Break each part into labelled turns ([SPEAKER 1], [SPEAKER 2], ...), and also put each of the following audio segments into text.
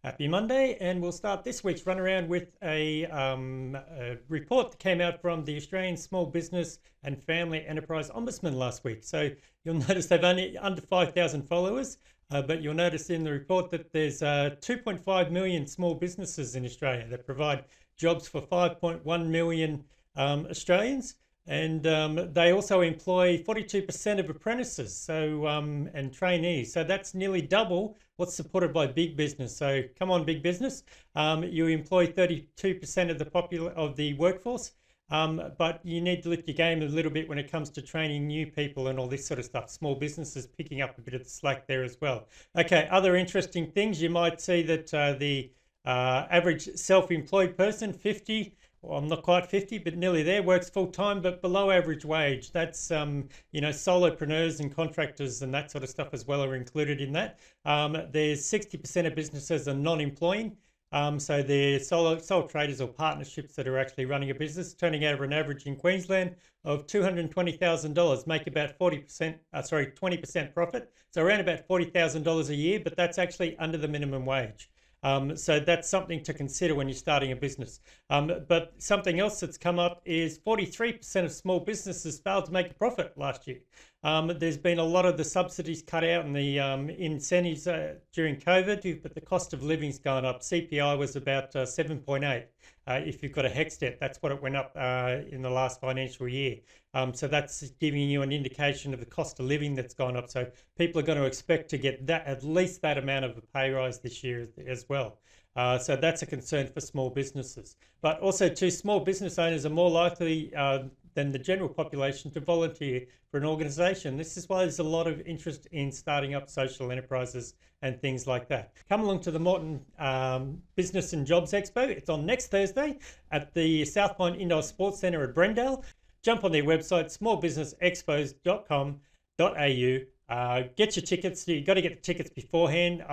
[SPEAKER 1] Happy Monday, and we'll start this week's run around with a report that came out from the Australian Small Business and Family Enterprise Ombudsman last week. So you'll notice they've only under 5,000 followers, but you'll notice in the report that there's 2.5 million small businesses in Australia that provide jobs for 5.1 million Australians. And they also employ 42% of apprentices and trainees. So that's nearly double what's supported by big business. So come on, big business. You employ 32% of the workforce, but you need to lift your game a little bit when it comes to training new people and all this sort of stuff. Small businesses picking up a bit of the slack there as well. Okay, other interesting things. You might see that the average self-employed person, 50, well, I'm not quite 50, but nearly there, works full time, but below average wage. That's, solopreneurs and contractors and that sort of stuff as well are included in that. There's 60% of businesses are non-employing. So they're sole traders or partnerships that are actually running a business, turning over an average in Queensland of $220,000, make about 20% profit. So around about $40,000 a year, but that's actually under the minimum wage. So that's something to consider when you're starting a business. But something else that's come up is 43% of small businesses failed to make a profit last year. There's been a lot of the subsidies cut out and the incentives during COVID, but the cost of living's gone up. CPI was about 7.8. If you've got a HECS debt, that's what it went up in the last financial year. So that's giving you an indication of the cost of living that's gone up. So people are going to expect to get that, at least that amount of a pay rise this year as well. So that's a concern for small businesses. But also too, small business owners are more likely than the general population to volunteer for an organisation. This is why there's a lot of interest in starting up social enterprises and things like that. Come along to the Moreton Business and Jobs Expo. It's on next Thursday at the South Point Indoor Sports Centre at Brendale. Jump on their website, smallbusinessexpos.com.au. Get your tickets. You've got to get the tickets beforehand.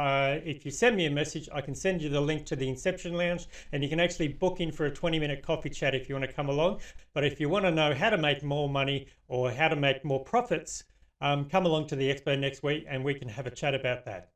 [SPEAKER 1] If you send me a message, I can send you the link to the Inception Lounge, and you can actually book in for a 20-minute coffee chat if you want to come along. But if you want to know how to make more money or how to make more profits, come along to the expo next week and we can have a chat about that.